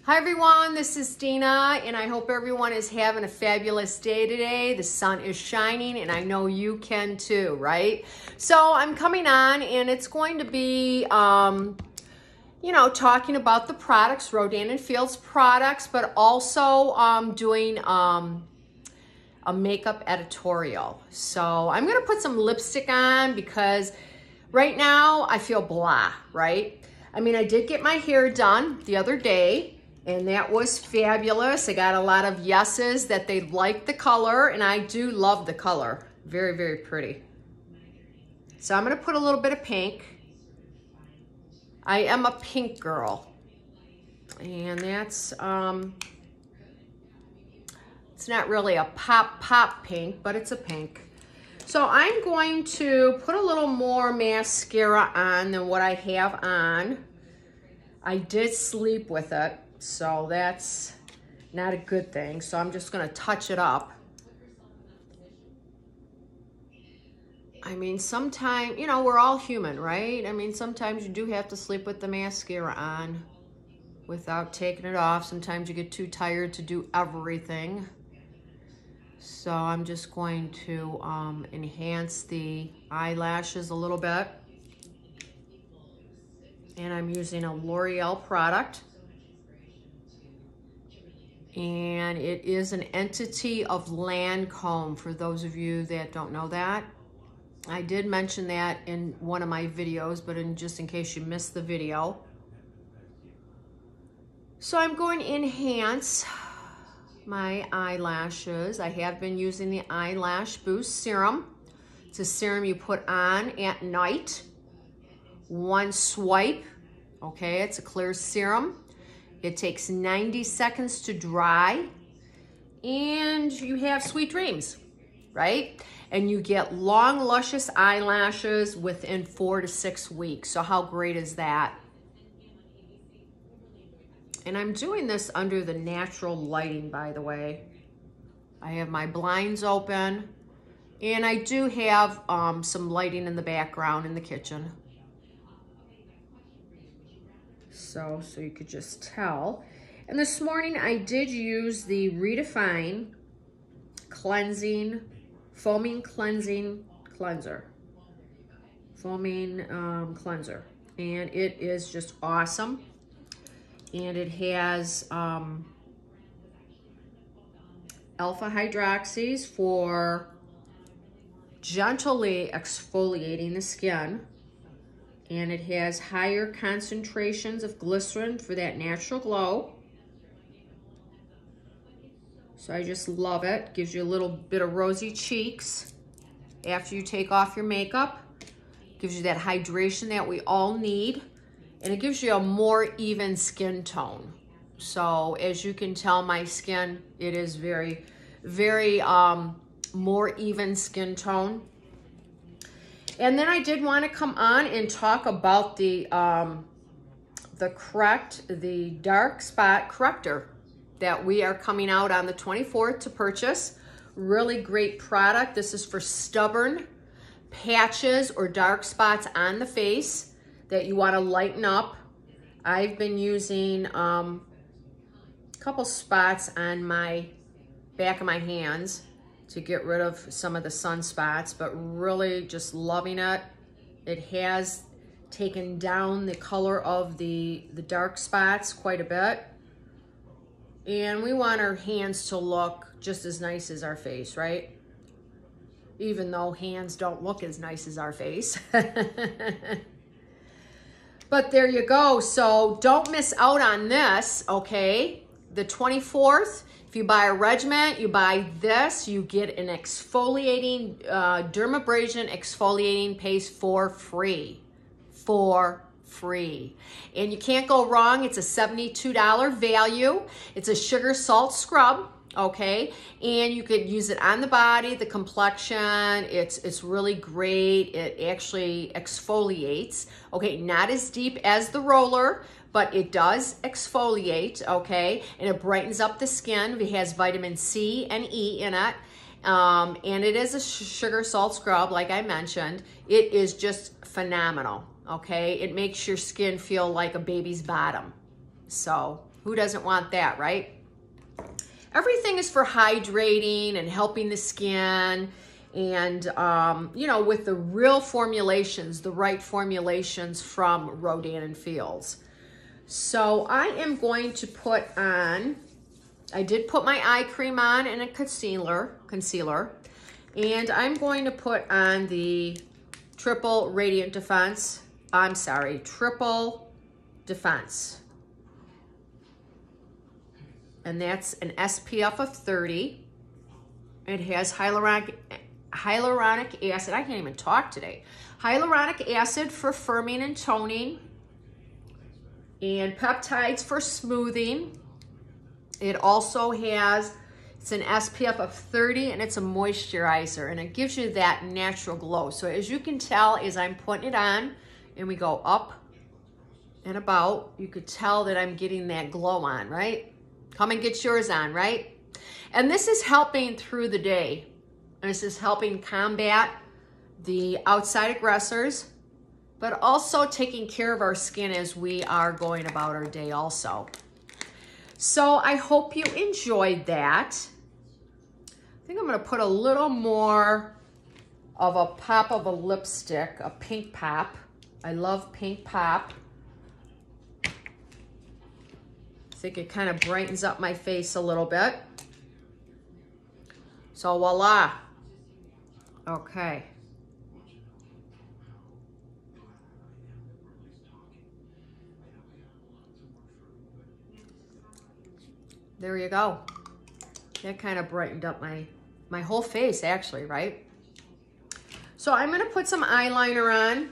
Hi everyone, this is Dina, and I hope everyone is having a fabulous day today. The sun is shining, and I know you can too, right? So I'm coming on, and it's going to be, talking about the products, Rodan & Fields products, but also doing a makeup editorial. So I'm gonna put some lipstick on because right now I feel blah, right? I mean, I did get my hair done the other day, and that was fabulous. I got a lot of yeses that they liked the color, and I do love the color. Very, very pretty. So I'm gonna put a little bit of pink. I am a pink girl. And that's, it's not really a pop pink, but it's a pink. So I'm going to put a little more mascara on than what I have on. I did sleep with it, so that's not a good thing. So I'm just gonna touch it up. I mean, sometimes, we're all human, right? I mean, sometimes you do have to sleep with the mascara on without taking it off. Sometimes you get too tired to do everything. So I'm just going to enhance the eyelashes a little bit. And I'm using a L'Oreal product. And it is an entity of Lancome, for those of you that don't know that. I did mention that in one of my videos, but just in case you missed the video. So I'm going to enhance my eyelashes. I have been using the Eyelash Boost Serum. It's a serum you put on at night. One swipe, okay, it's a clear serum. It takes 90 seconds to dry, and you have sweet dreams, right? And you get long, luscious eyelashes within 4 to 6 weeks. So how great is that? And I'm doing this under the natural lighting, by the way. I have my blinds open, and I do have some lighting in the background in the kitchen. So you could just tell. And this morning I did use the Redefine Foaming Cleansing Cleanser. Foaming cleanser. And it is just awesome. And it has alpha hydroxys for gently exfoliating the skin. And it has higher concentrations of glycerin for that natural glow. So I just love it. Gives you a little bit of rosy cheeks after you take off your makeup. Gives you that hydration that we all need. And it gives you a more even skin tone. So as you can tell, my skin, it is very, very more even skin tone. And then I did want to come on and talk about the dark spot corrector that we are coming out on the 24th to purchase. Really great product. This is for stubborn patches or dark spots on the face that you want to lighten up. I've been using a couple spots on my back of my hands to get rid of some of the sunspots, but really just loving it. It has taken down the color of the dark spots quite a bit. And we want our hands to look just as nice as our face, right? Even though hands don't look as nice as our face. But there you go. So don't miss out on this, okay? The 24th, if you buy a regiment, you buy this, you get an exfoliating, dermabrasion exfoliating paste for free. For free. And you can't go wrong. It's a $72 value. It's a sugar salt scrub, okay? And you could use it on the body, the complexion. It's really great. It actually exfoliates, okay? Not as deep as the roller, but it does exfoliate, okay? And it brightens up the skin. It has vitamin C and E in it. And it is a sugar salt scrub, like I mentioned. It is just phenomenal, okay? It makes your skin feel like a baby's bottom. So Who doesn't want that, right? Everything is for hydrating and helping the skin, and you know, with the real formulations, the right formulations from Rodan and Fields. So I am going to put on, I did put my eye cream on and a concealer, and I'm going to put on the Triple Radiant Defense. I'm sorry, Triple Defense. And that's an SPF of 30. It has hyaluronic acid. I can't even talk today. Hyaluronic acid for firming and toning, and peptides for smoothing. It also has, it's an SPF of 30, and it's a moisturizer, and it gives you that natural glow. So as you can tell, as I'm putting it on and we go up and about, you could tell that I'm getting that glow on, right? Come and get yours on, right? And this is helping through the day. This is helping combat the outside aggressors, but also taking care of our skin as we are going about our day also. So I hope you enjoyed that. I think I'm gonna put a little more of a pop of a lipstick, a pink pop. I love pink pop. I think it kind of brightens up my face a little bit. So voila. Okay. There you go. That kind of brightened up my whole face actually, right? So I'm gonna put some eyeliner on.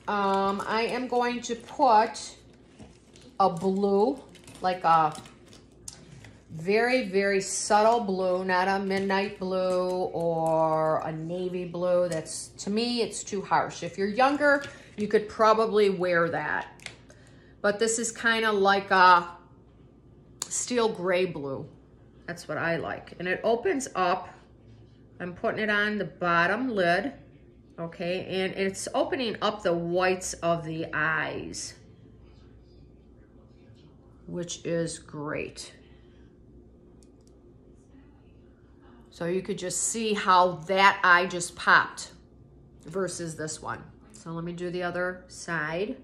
I am going to put a blue, like a very, very subtle blue, not a midnight blue or a navy blue. That's, to me, it's too harsh. If you're younger, you could probably wear that. But this is kind of like a steel gray blue. That's what I like. And it opens up. I'm putting it on the bottom lid, okay? And it's opening up the whites of the eyes, which is great. So you could just see how that eye just popped versus this one. So let me do the other side.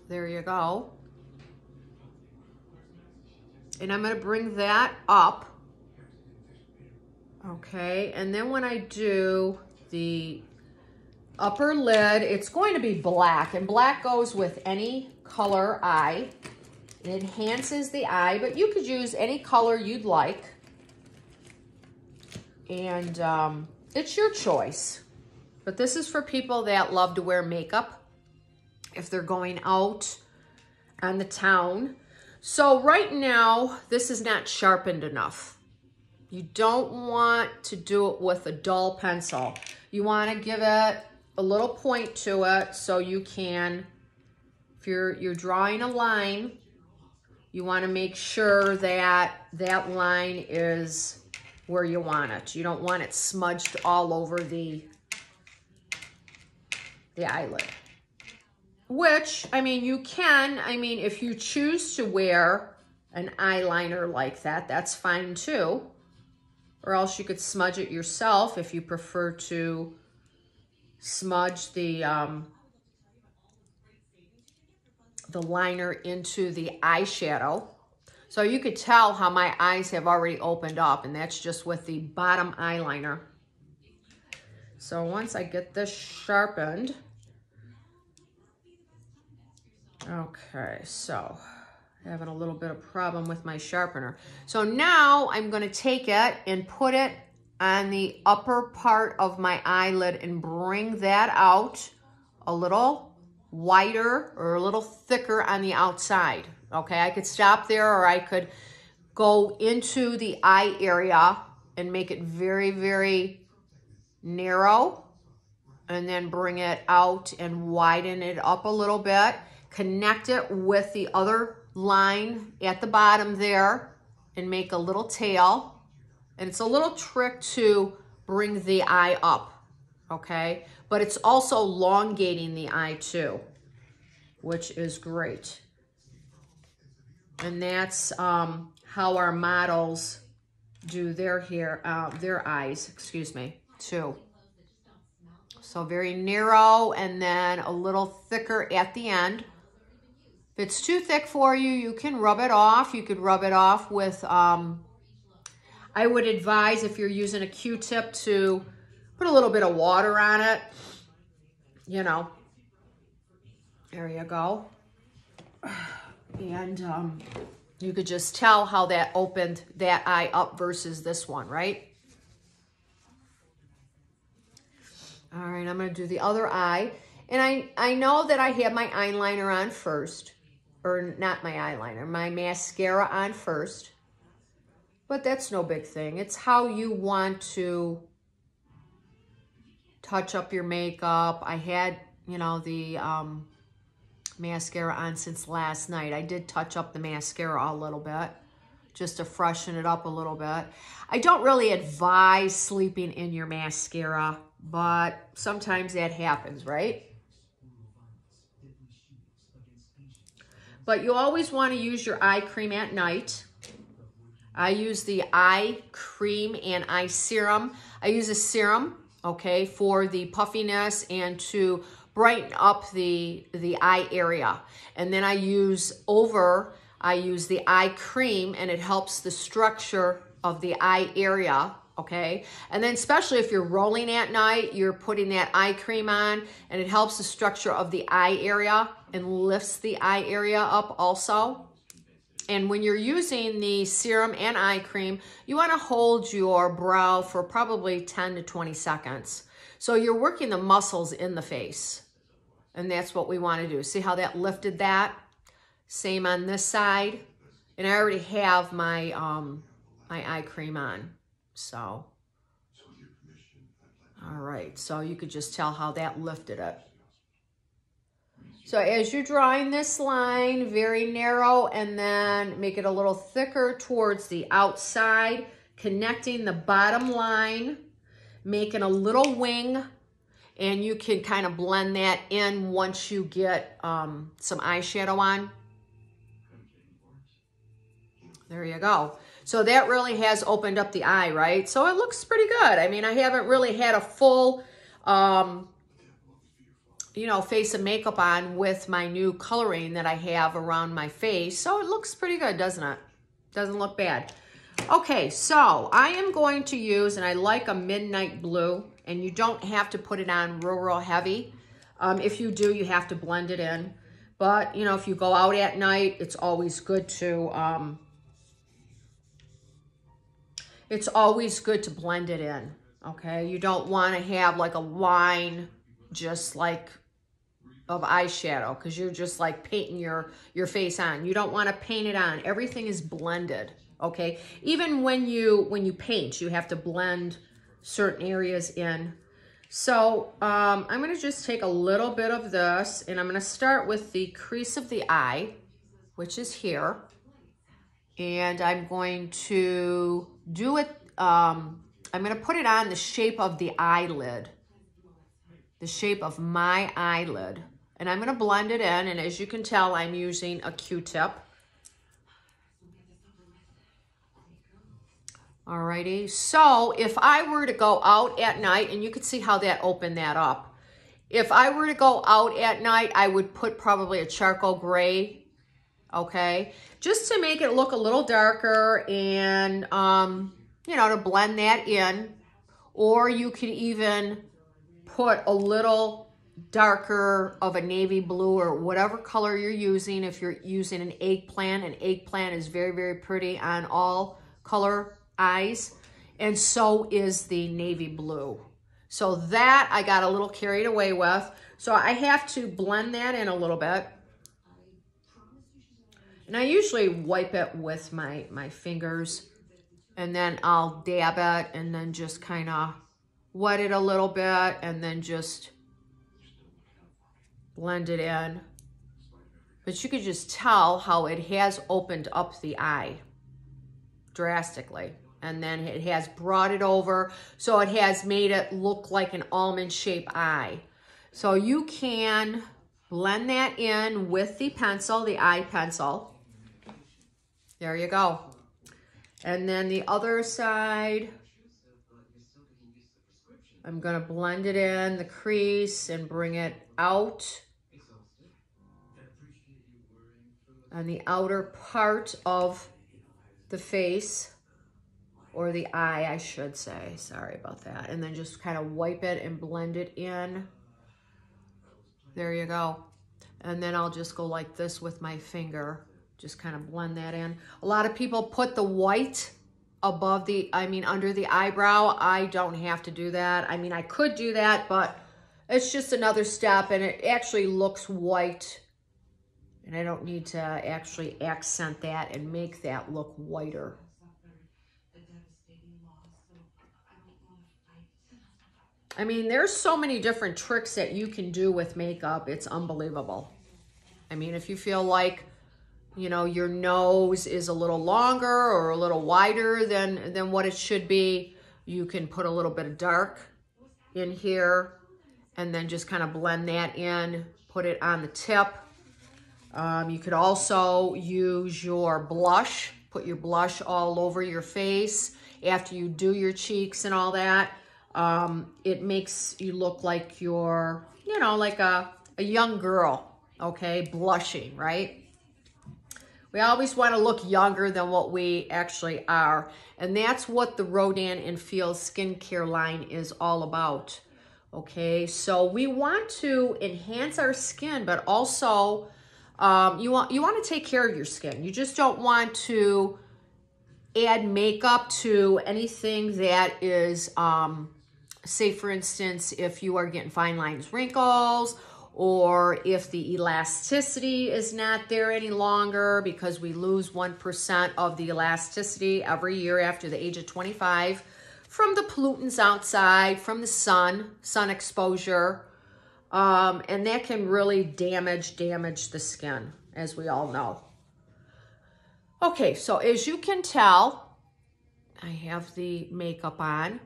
There you go. And I'm gonna bring that up. Okay, and then when I do the upper lid, it's going to be black, and black goes with any color eye. It enhances the eye, but you could use any color you'd like. And it's your choice. But this is for people that love to wear makeup if they're going out on the town. So right now, this is not sharpened enough. You don't want to do it with a dull pencil. You want to give it a little point to it so you can, if you're drawing a line, you want to make sure that that line is where you want it. You don't want it smudged all over the eyelid. Which, I mean, you can, I mean, if you choose to wear an eyeliner like that, that's fine too. Or else you could smudge it yourself if you prefer to smudge the liner into the eyeshadow. So you could tell how my eyes have already opened up, and that's just with the bottom eyeliner. So once I get this sharpened, okay, so having a little bit of problem with my sharpener. So now I'm going to take it and put it on the upper part of my eyelid and bring that out a little wider or a little thicker on the outside. Okay, I could stop there, or I could go into the eye area and make it very, very narrow, and then bring it out and widen it up a little bit. Connect it with the other line at the bottom there and make a little tail, And it's a little trick to bring the eye up, okay? But it's also elongating the eye too, which is great. And that's how our models do their hair, their eyes, excuse me, too. So very narrow and then a little thicker at the end. If it's too thick for you, you can rub it off. You could rub it off with, I would advise if you're using a Q-tip to put a little bit of water on it. You know, there you go. And you could just tell how that opened that eye up versus this one, right? All right, I'm going to do the other eye. And I know that I have my eyeliner on first. Or not my eyeliner, my mascara on first. But that's no big thing. It's how you want to touch up your makeup. I had, you know, the mascara on since last night. I did touch up the mascara a little bit just to freshen it up a little bit. I don't really advise sleeping in your mascara, but sometimes that happens, right? But you always want to use your eye cream at night. I use the eye cream and eye serum. I use a serum, okay, for the puffiness and to brighten up the eye area. And then I use the eye cream, and it helps the structure of the eye area, okay? And then especially if you're rolling at night, you're putting that eye cream on, and it helps the structure of the eye area and lifts the eye area up also. And when you're using the serum and eye cream, you want to hold your brow for probably 10 to 20 seconds. So you're working the muscles in the face. And that's what we want to do. See how that lifted that? Same on this side. And I already have my, my eye cream on. So, all right. So you could just tell how that lifted it. So as you're drawing this line, very narrow, and then make it a little thicker towards the outside, connecting the bottom line, making a little wing, and you can kind of blend that in once you get some eyeshadow on. There you go. So that really has opened up the eye, right? So it looks pretty good. I mean, I haven't really had a full, you know, face of makeup on with my new coloring that I have around my face. So it looks pretty good, doesn't it? Doesn't look bad. Okay, so I am going to use, and I like a midnight blue, and you don't have to put it on real heavy. If you do, you have to blend it in. But, you know, if you go out at night, it's always good to, blend it in, okay? You don't want to have like a line just like of eyeshadow, because you're just like painting your face on. You don't want to paint it on. Everything is blended, okay? Even when you paint, you have to blend certain areas in. So I'm going to just take a little bit of this, and I'm going to start with the crease of the eye, which is here. And I'm going to do it, I'm going to put it on the shape of the eyelid, the shape of my eyelid. And I'm going to blend it in, and as you can tell, I'm using a Q-tip. Alrighty, so if I were to go out at night, and you could see how that opened that up. If I were to go out at night, I would put probably a charcoal gray, okay? Just to make it look a little darker and, you know, to blend that in. Or you could even put a little darker of a navy blue or whatever color you're using. If you're using an eggplant is very pretty on all color eyes, and so is the navy blue. So that I got a little carried away with, so I have to blend that in a little bit. And I usually wipe it with my fingers, and then I'll dab it and then just kind of wet it a little bit and then just blend it in. But you could just tell how it has opened up the eye drastically. And then it has brought it over, so it has made it look like an almond-shaped eye. So you can blend that in with the pencil, the eye pencil. There you go. And then the other side, I'm gonna blend it in the crease and bring it out on the outer part of the face, or the eye, I should say. Sorry about that. And then just kind of wipe it and blend it in. There you go. And then I'll just go like this with my finger. Just kind of blend that in. A lot of people put the white above the, under the eyebrow. I don't have to do that. I mean, I could do that, but it's just another step, and it actually looks white. And I don't need to actually accent that and make that look whiter. I mean, there's so many different tricks that you can do with makeup. It's unbelievable. I mean, if you feel like, you know, your nose is a little longer or a little wider than what it should be, you can put a little bit of dark in here and then just kind of blend that in, put it on the tip. You could also use your blush, put your blush all over your face after you do your cheeks and all that. It makes you look like you're, you know, like a young girl, okay, blushing, right? We always want to look younger than what we actually are. And that's what the Rodan and Feel skincare line is all about, okay? So we want to enhance our skin, but also you want to take care of your skin. You just don't want to add makeup to anything that is, say for instance, if you are getting fine lines, wrinkles, or if the elasticity is not there any longer, because we lose 1% of the elasticity every year after the age of 25 from the pollutants outside, from the sun exposure, and that can really damage the skin, as we all know. Okay, so as you can tell, I have the makeup on.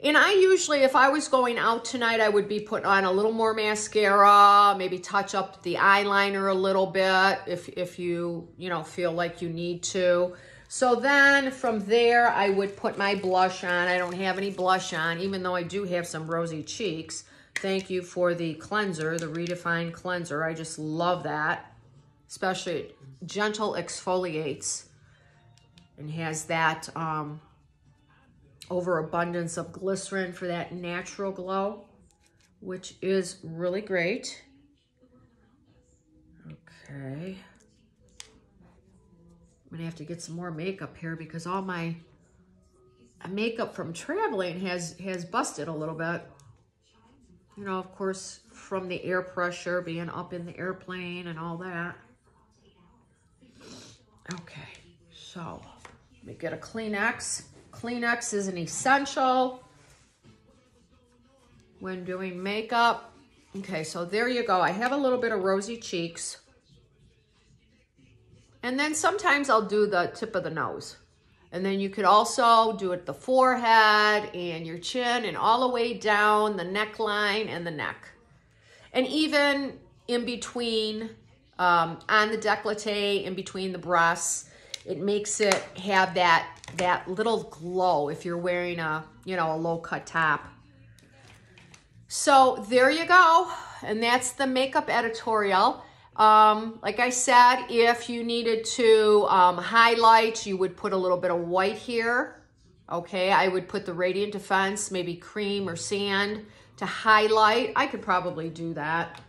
And I usually, if I was going out tonight, I would be putting on a little more mascara, maybe touch up the eyeliner a little bit if you feel like you need to. So then from there, I would put my blush on. I don't have any blush on, even though I do have some rosy cheeks. Thank you for the cleanser, the Redefine cleanser. I just love that, especially gentle exfoliates and has that overabundance of glycerin for that natural glow, which is really great. Okay. I'm gonna have to get some more makeup here because all my makeup from traveling has busted a little bit. You know, of course, from the air pressure, being up in the airplane and all that. Okay, so let me get a Kleenex. Kleenex is an essential when doing makeup. Okay, so there you go. I have a little bit of rosy cheeks. And then sometimes I'll do the tip of the nose. And then you could also do it the forehead and your chin and all the way down the neckline and the neck. And even in between, on the décolleté, in between the breasts, it makes it have that little glow if you're wearing a low-cut top. So there you go. And that's the makeup editorial. Like I said, if you needed to highlight, you would put a little bit of white here. Okay, I would put the Radiant Defense, maybe cream or sand to highlight. I could probably do that.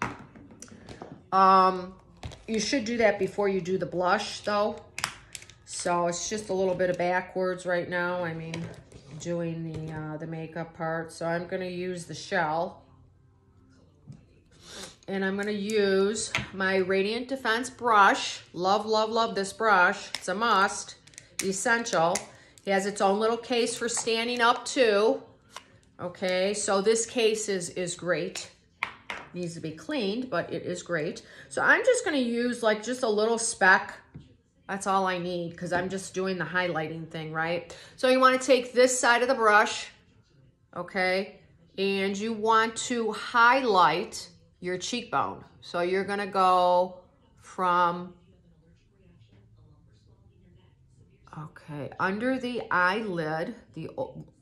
You should do that before you do the blush though. So it's just a little bit of backwards right now. I mean, doing the makeup part. So I'm gonna use the shell. And I'm gonna use my Radiant Defense brush. Love, love, love this brush. It's a must, essential. It has its own little case for standing up too. Okay, so this case is great. Needs to be cleaned, but it is great. So I'm just gonna use like just a little speck That's all I need because I'm just doing the highlighting thing, right? So you want to take this side of the brush, okay? And you want to highlight your cheekbone. So you're going to go from, okay, under the eyelid, the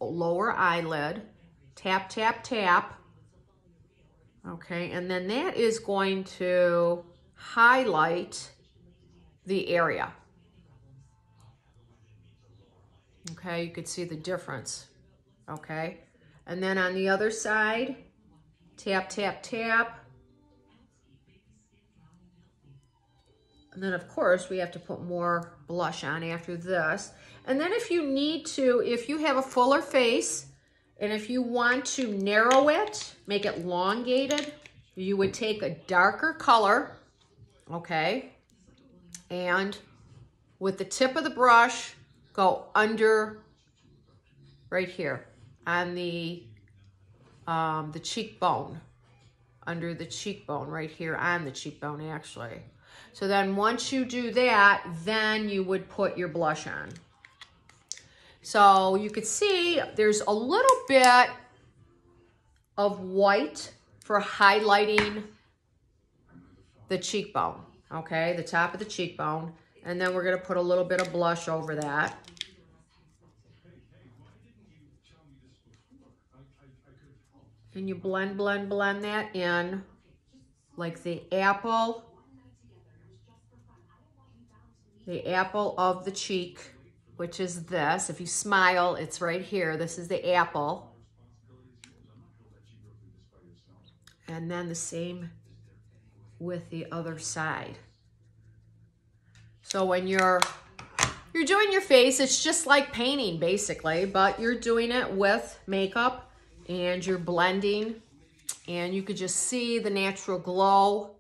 lower eyelid, tap, tap, tap. Okay, and then that is going to highlight the area. Okay, you could see the difference. Okay, and then on the other side, tap, tap, tap. And then of course we have to put more blush on after this. And then if you need to, if you have a fuller face, and if you want to narrow it, make it elongated, you would take a darker color, okay? And with the tip of the brush, go under right here on the cheekbone, under the cheekbone, right here on the cheekbone actually. So then once you do that, then you would put your blush on. So you could see there's a little bit of white for highlighting the cheekbone, okay, the top of the cheekbone. And then we're going to put a little bit of blush over that. And you blend, blend, blend that in like the apple of the cheek, which is this. If you smile, it's right here. This is the apple. And then the same with the other side. So when you're doing your face, it's just like painting basically, but you're doing it with makeup and you're blending, and you could just see the natural glow.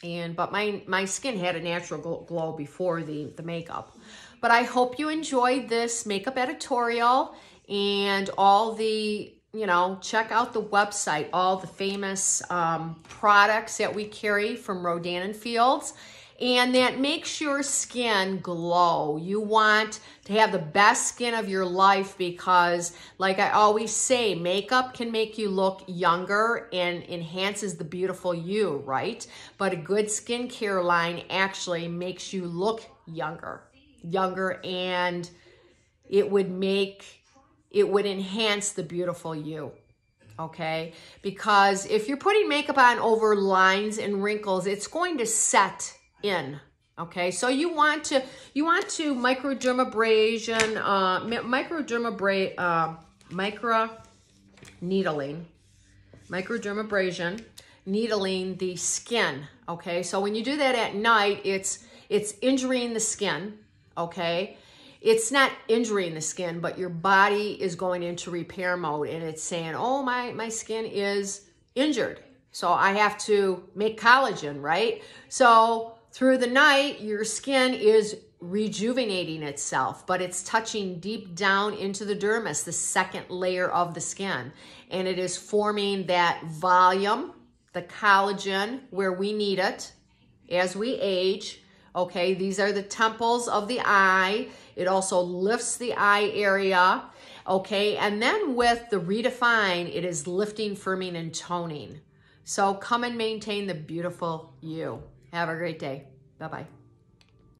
But my skin had a natural glow before the makeup. But I hope you enjoyed this makeup editorial and all the, you know, check out the website, all the famous products that we carry from Rodan & Fields, and that makes your skin glow. You want to have the best skin of your life because, like I always say, makeup can make you look younger and enhances the beautiful you, right? But a good skincare line actually makes you look younger, and it would enhance the beautiful you, okay? Because if you're putting makeup on over lines and wrinkles, it's going to set in, okay? So you want to microdermabrasion, microdermabrasion, needling the skin, okay? So when you do that at night, it's injuring the skin, okay? It's not injuring the skin, but your body is going into repair mode and it's saying, oh, my skin is injured. So I have to make collagen, right? So through the night, your skin is rejuvenating itself, but it's touching deep down into the dermis, the second layer of the skin. And it is forming that volume, the collagen, where we need it as we age. Okay, these are the temples of the eye. It also lifts the eye area. Okay, and then with the Redefine, it is lifting, firming, and toning. So come and maintain the beautiful you. Have a great day. Bye-bye.